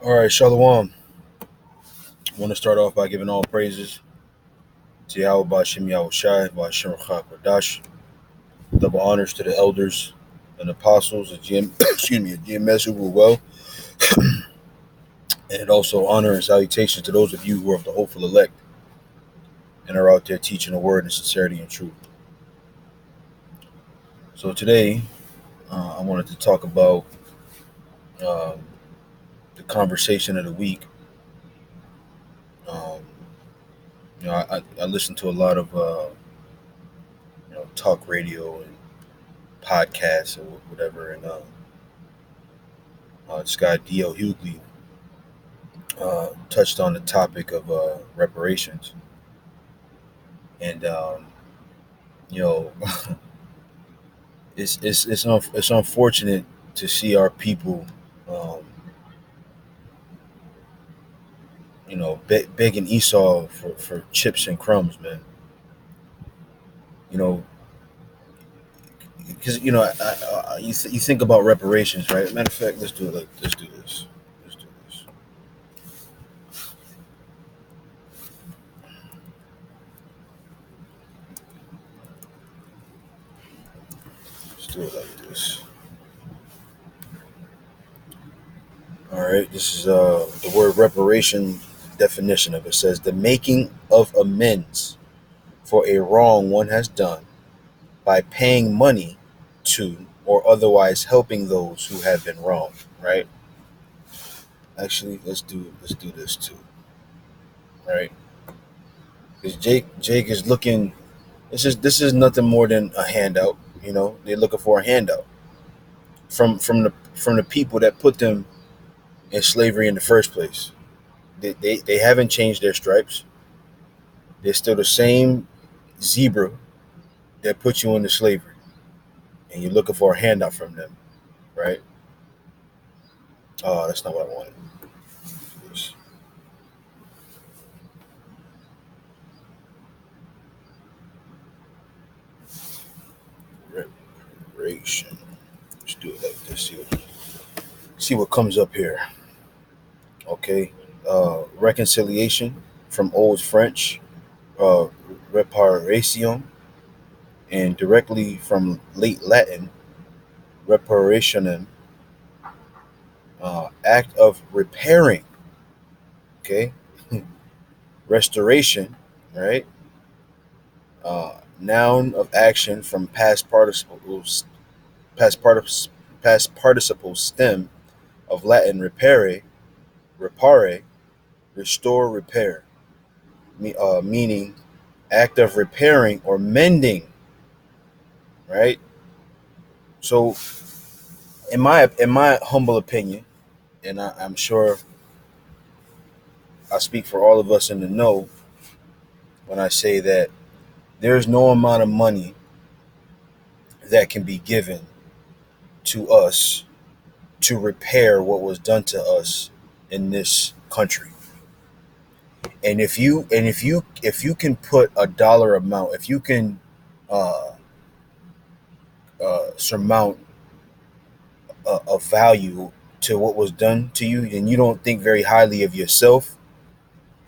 All right, Shalom. I want to start off by giving all praises to Yahweh Bashim Yahweh Shai, Bashim Rachak Radash. Double honors to the elders and apostles of excuse me, of GMS who were well, and also honor and salutations to those of you who are of the hopeful elect and are out there teaching the word in sincerity and truth. So today, I wanted to talk about um, the conversation of the week. Um, I listen to a lot of talk radio and podcasts or whatever, and this guy D.L. Hughley touched on the topic of reparations, and you know, it's unfortunate to see our people, um, begging Esau for chips and crumbs, man. You know, because you think about reparations, right? Matter of fact, let's do it. Let's do this. Let's do this. Let's do it like this. All right. This is the word reparation definition of it says the making of amends for a wrong one has done by paying money to or otherwise helping those who have been wronged, right? Actually, let's do this too, right? Because Jake is looking. This is nothing more than a handout. They're looking for a handout from the people that put them in slavery in the first place. They haven't changed their stripes. They're still the same zebra that put you into slavery, and you're looking for a handout from them, right? Oh, that's not what I wanted. Reparation. Let's do it like this. See what comes up here. Okay. Reconciliation from Old French, reparation, and directly from late Latin, reparationem, act of repairing. Okay. Restoration, right? Noun of action from past participle stem of Latin reparare, restore, repair, meaning act of repairing or mending, right? So, in my humble opinion, and I'm sure I speak for all of us in the know when I say that there's no amount of money that can be given to us to repair what was done to us in this country. And if you can put a dollar amount, if you can uh, surmount a value to what was done to you, then you don't think very highly of yourself,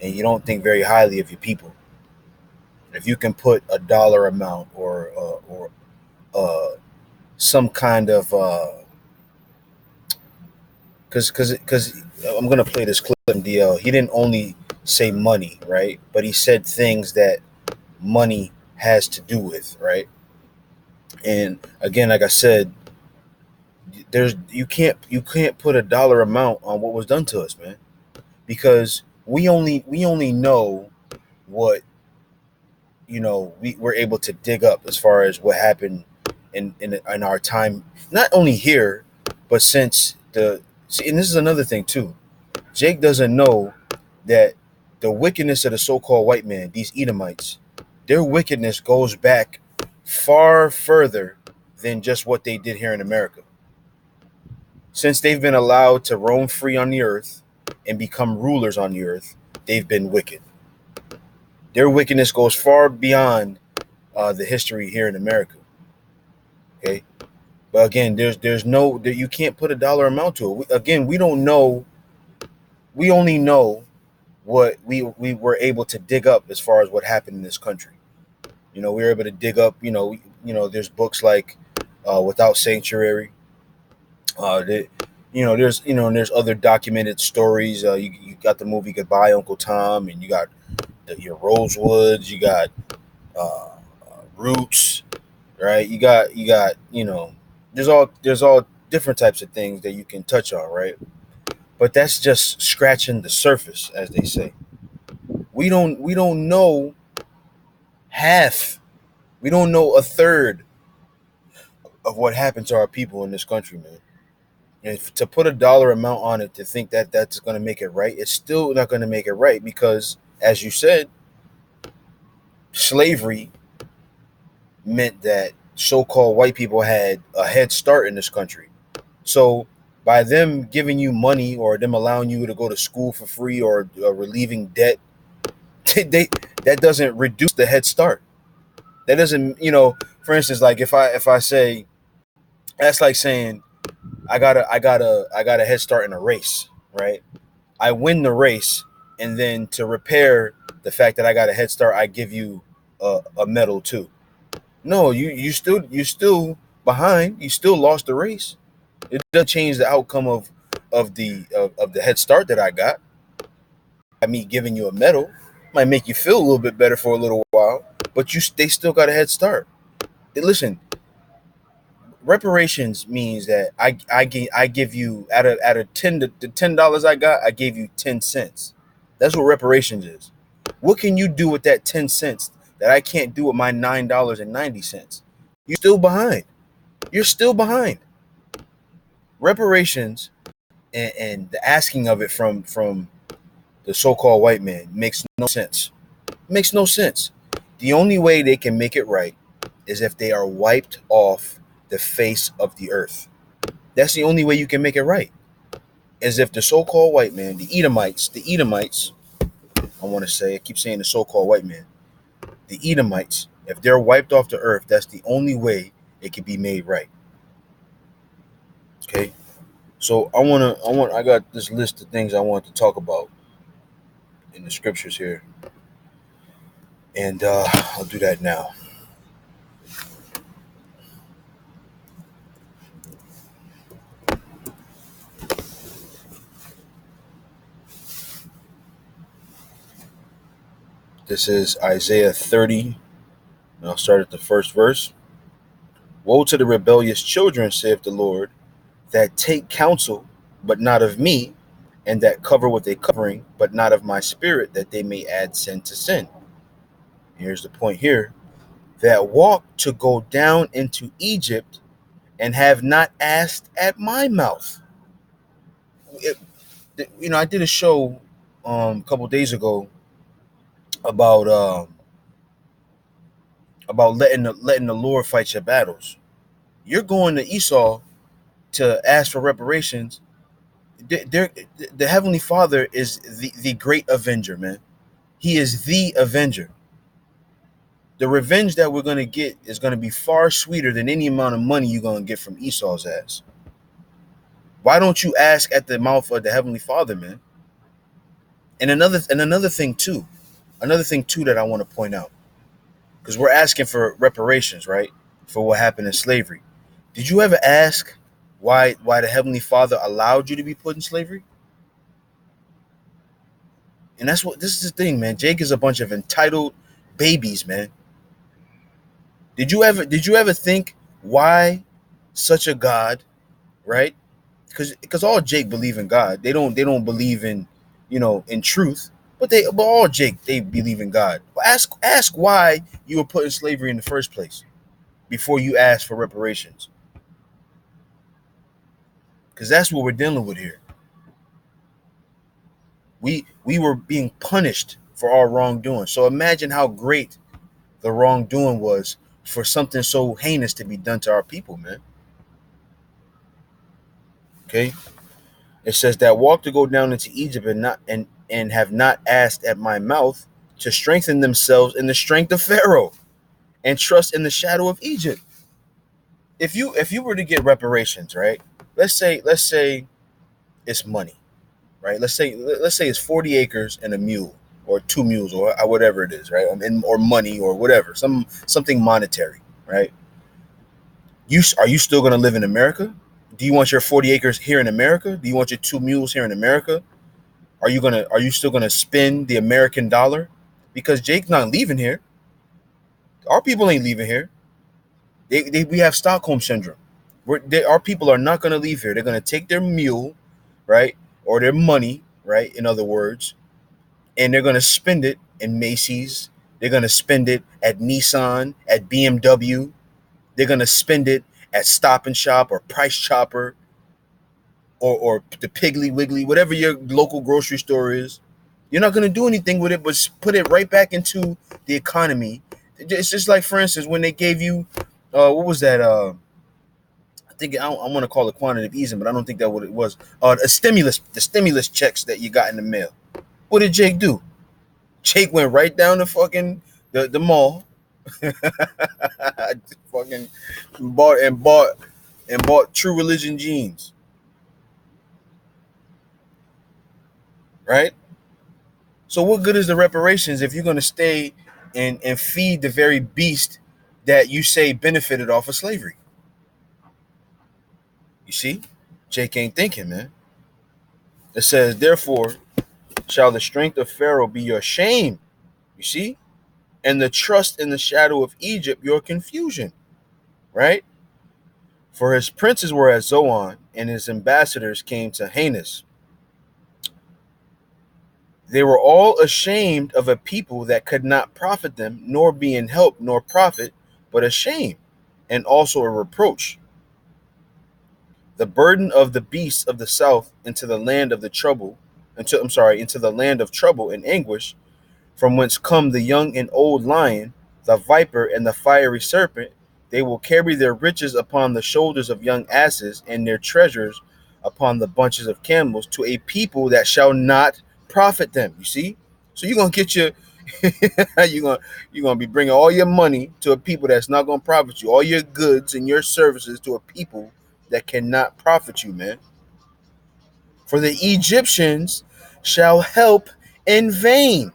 and you don't think very highly of your people. If you can put a dollar amount or some kind of because I'm gonna play this clip from DL. He didn't only say money, right? But he said things that money has to do with, right? And again, like I said, you can't put a dollar amount on what was done to us, man, because we only know what we were able to dig up as far as what happened in our time, not only here, but since the see, and this is another thing too. Jake doesn't know that the wickedness of the so-called white man, these Edomites, their wickedness goes back far further than just what they did here in America. Since they've been allowed to roam free on the earth and become rulers on the earth, they've been wicked. Their wickedness goes far beyond the history here in America. Okay, but again, there's no you can't put a dollar amount to it. Again, we don't know We only know what we were able to dig up as far as what happened in this country. We were able to dig up. There's books like Without Sanctuary. That there's other documented stories. You got the movie Goodbye Uncle Tom, and you got your Rosewoods. You got uh, Roots, right? You got there's all different types of things that you can touch on, right? But that's just scratching the surface, as they say. We don't know half. We don't know a third of what happened to our people in this country, man. And to put a dollar amount on it, to think that that's going to make it right, it's still not going to make it right, because, as you said, slavery meant that so-called white people had a head start in this country. So by them giving you money, or them allowing you to go to school for free, or relieving debt, they that doesn't reduce the head start. That doesn't, for instance, like if I say, that's like saying I got a head start in a race, right? I win the race, and then to repair the fact that I got a head start, I give you a medal too. No, you still behind. You still lost the race. It doesn't change the outcome of the head start that I got. By me giving you a medal, might make you feel a little bit better for a little while, but they still got a head start. Listen, reparations means that I give you, out of $10 I got, I gave you 10 cents. That's what reparations is. What can you do with that 10 cents that I can't do with my $9.90? You're still behind. You're still behind. Reparations, and the asking of it from the so-called white man makes no sense. Makes no sense. The only way they can make it right is if they are wiped off the face of the earth. That's the only way you can make it right. As if the so-called white man, the Edomites, I keep saying the so-called white man, the Edomites, if they're wiped off the earth, that's the only way it can be made right. Okay? So I got this list of things I want to talk about in the scriptures here. And I'll do that now. This is Isaiah 30, and I'll start at the first verse. Woe to the rebellious children, saith the Lord, that take counsel, but not of me, and that cover with a covering, but not of my spirit, that they may add sin to sin. Here's the point here. That walk to go down into Egypt, and have not asked at my mouth. It, I did a show a couple days ago about letting the Lord fight your battles. You're going to Esau to ask for reparations. The Heavenly Father is the great avenger, man. He is the avenger. The revenge that we're going to get is going to be far sweeter than any amount of money you're going to get from Esau's ass. Why don't you ask at the mouth of the Heavenly Father, man? And another thing too that I want to point out, because we're asking for reparations, right, for what happened in slavery. Did you ever ask why the Heavenly Father allowed you to be put in slavery? And this is the thing, man. Jake is a bunch of entitled babies, man. Did you ever think why such a God, right? Because all Jake believe in God. They don't believe in truth, but all Jake, they believe in God. Ask why you were put in slavery in the first place before you ask for reparations. Because that's what we're dealing with here. We were being punished for our wrongdoing. So imagine how great the wrongdoing was for something so heinous to be done to our people, man. Okay? It says that walk to go down into Egypt, and have not asked at my mouth, to strengthen themselves in the strength of Pharaoh, and trust in the shadow of Egypt. If you were to get reparations, right? Let's say it's money, right? Let's say it's 40 acres and a mule or two mules or whatever it is, right? Or money or whatever, something monetary, right? Are you still going to live in America? Do you want your 40 acres here in America? Do you want your two mules here in America? Are you still gonna spend the American dollar? Because Jake's not leaving here. Our people ain't leaving here. We have Stockholm syndrome. Our people are not gonna leave here. They're gonna take their mule, right, or their money, right. In other words, and they're gonna spend it in Macy's. They're gonna spend it at Nissan, at BMW. They're gonna spend it at Stop and Shop or Price Chopper or the Piggly Wiggly, whatever your local grocery store is. You're not going to do anything with it, but put it right back into the economy. It's just like, for instance, when they gave you, what was that? I think I want to call it quantitative easing, but I don't think that what it was. The stimulus checks that you got in the mail. What did Jake do? Jake went right down to fucking the mall, fucking bought True Religion jeans, right? So what good is the reparations if you're going to stay and feed the very beast that you say benefited off of slavery? You see, Jake ain't thinking, man. It says, therefore, shall the strength of Pharaoh be your shame, you see, and the trust in the shadow of Egypt your confusion, right? For his princes were at Zoan, and his ambassadors came to Hanes. They were all ashamed of a people that could not profit them, nor be in help, nor profit, but a shame, and also a reproach. The burden of the beasts of the south into the land of the trouble, into the land of trouble and anguish, from whence come the young and old lion, the viper, and the fiery serpent. They will carry their riches upon the shoulders of young asses, and their treasures upon the bunches of camels, to a people that shall not profit them. You see? So you're gonna get your you're gonna be bringing all your money to a people that's not gonna profit you, all your goods and your services to a people that cannot profit you, man. For the Egyptians shall help in vain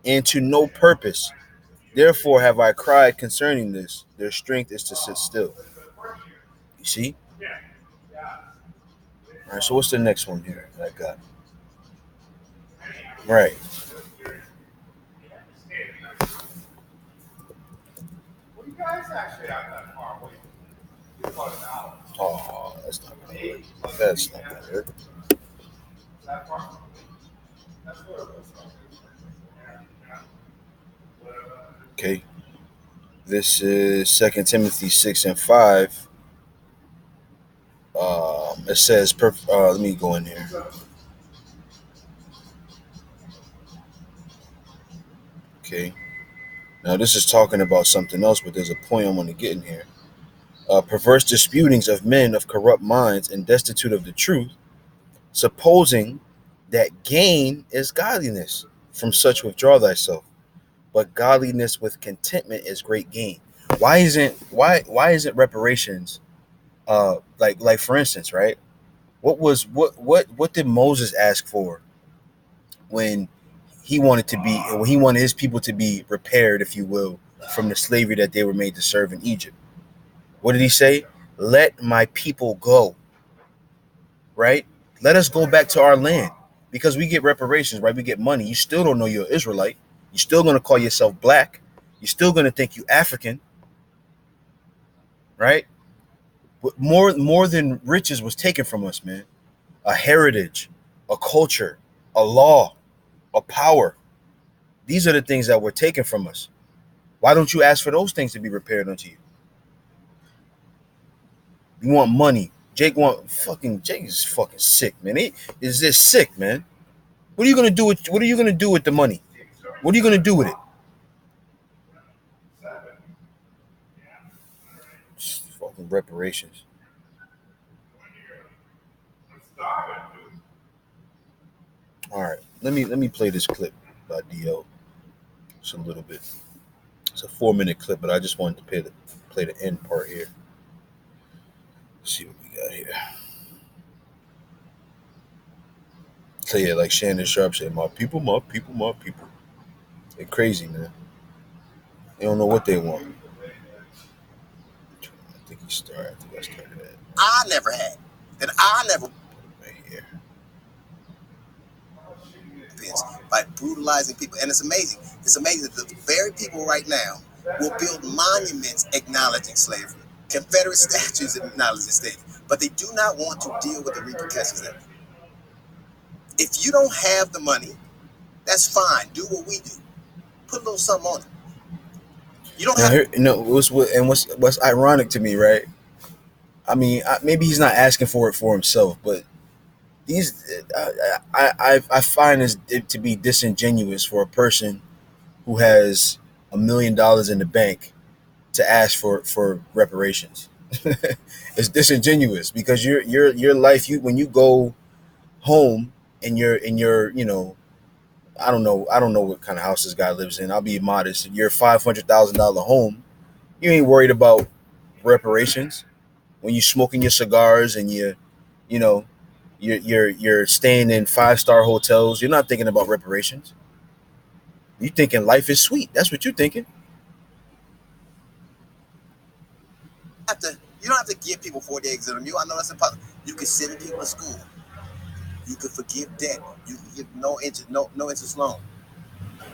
and to no purpose. Therefore have I cried concerning this. Their strength is to sit still. You see? All right, so what's the next one here that I got? Right. Oh, that's not gonna hurt. That's not gonna hurt. Okay. This is 2 Timothy 6 and 5. It says, let me go in here. Okay. Now, this is talking about something else, but there's a point I want to get in here. Perverse disputings of men of corrupt minds and destitute of the truth, supposing that gain is godliness. From such withdraw thyself. But godliness with contentment is great gain. Why isn't reparations like for instance, right? What did Moses ask for when he wanted his people to be repaired, if you will, from the slavery that they were made to serve in Egypt? What did he say? Let my people go, right? Let us go back to our land. Because we get reparations, right? We get money. You still don't know you're an Israelite. You're still gonna call yourself black. You're still gonna think you African, right? But more than riches was taken from us, man. A heritage, a culture, a law, a power. These are the things that were taken from us. Why don't you ask for those things to be repaired unto you? You want money. Jake is fucking sick, man. He is this sick, man. What are you gonna do with the money? What are you gonna do with it? Fucking reparations. All right. Let me play this clip by DO. Just a little bit. It's a 4-minute clip, but I just wanted to play the end part here. Let's see what we got here. Yeah, like Shannon Sharp said, my people, my people, my people. They're crazy, man. They don't know what they want. I think he started. I think I started that. I never had. That I never right here. By brutalizing people. And it's amazing. It's amazing that the very people right now will build monuments acknowledging slavery, Confederate statues acknowledging slavery, but they do not want to deal with the repercussions of it. If you don't have the money, that's fine. Do what we do. Put a little something on it. You don't have. Here, what's ironic to me, right? I mean, maybe he's not asking for it for himself, but these I find it to be disingenuous for a person who has $1 million in the bank to ask for reparations. It's disingenuous because your life, you when you go home and you're I don't know what kind of house this guy lives in. I'll be modest. Your $500,000 home, you ain't worried about reparations when you smoking your cigars and you know you're staying in 5-star hotels. You're not thinking about reparations. You thinking life is sweet. That's what you're thinking. You don't have to give people 40 eggs in a meal. I know that's impossible. You can send people to school. You can forgive debt. You can give no interest loan.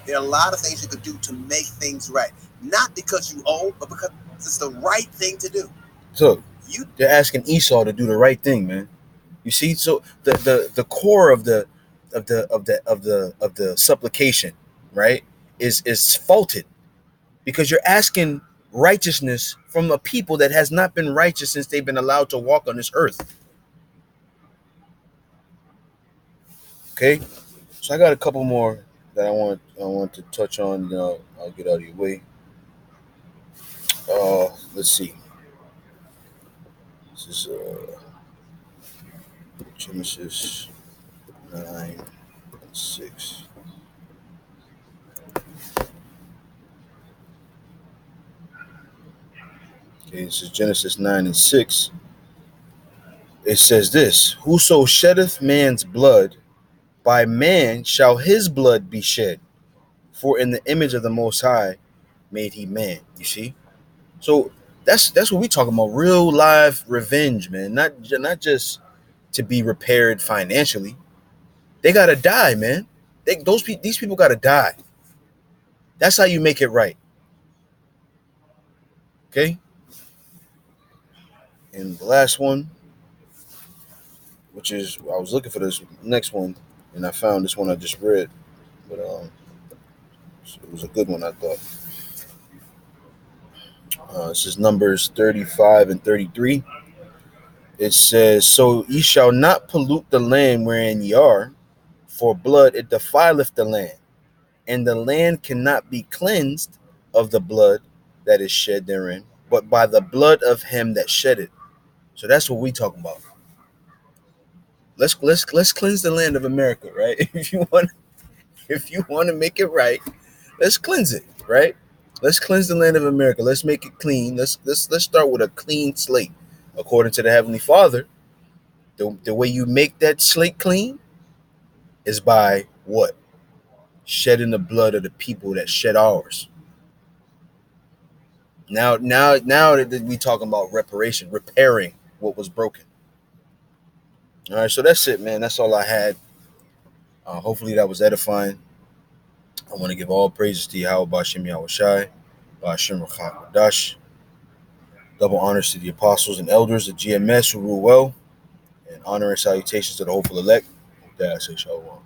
There are a lot of things you could do to make things right. Not because you owe, but because it's the right thing to do. So they're asking Esau to do the right thing, man. You see, so the core of the supplication, right, is faulted because you're asking righteousness from a people that has not been righteous since they've been allowed to walk on this earth. Okay, so I got a couple more that I want to touch on. I'll get out of your way. Let's see. This is Genesis 9:6. Okay, this is Genesis 9:6. It says this: Whoso sheddeth man's blood, by man shall his blood be shed. For in the image of the Most High made he man. You see? So that's what we talking about. Real live revenge, man. Not just to be repaired financially. They gotta die, man. These people gotta die. That's how you make it right. Okay? And the last one, which is I was looking for this next one, and I found this one I just read, but it was a good one I thought. This is Numbers 35 and 33. It says, "So ye shall not pollute the land wherein ye are, for blood it defileth the land, and the land cannot be cleansed of the blood that is shed therein, but by the blood of him that shed it." So that's what we talking about. Let's cleanse the land of America, right? If you want to make it right, let's cleanse it, right? Let's cleanse the land of America. Let's make it clean. Let's start with a clean slate, according to the Heavenly Father. The way you make that slate clean is by what? Shedding the blood of the people that shed ours. Now that we talking about reparation, repairing what was broken. All right, so that's it, man. That's all I had. Hopefully that was edifying. I want to give all praises to Yahweh Bashim Yahweh Shai, Bashim Rachak Dash. Double honors to the apostles and elders of GMS who rule well, and honor and salutations to the hopeful elect. With that, I say shalom.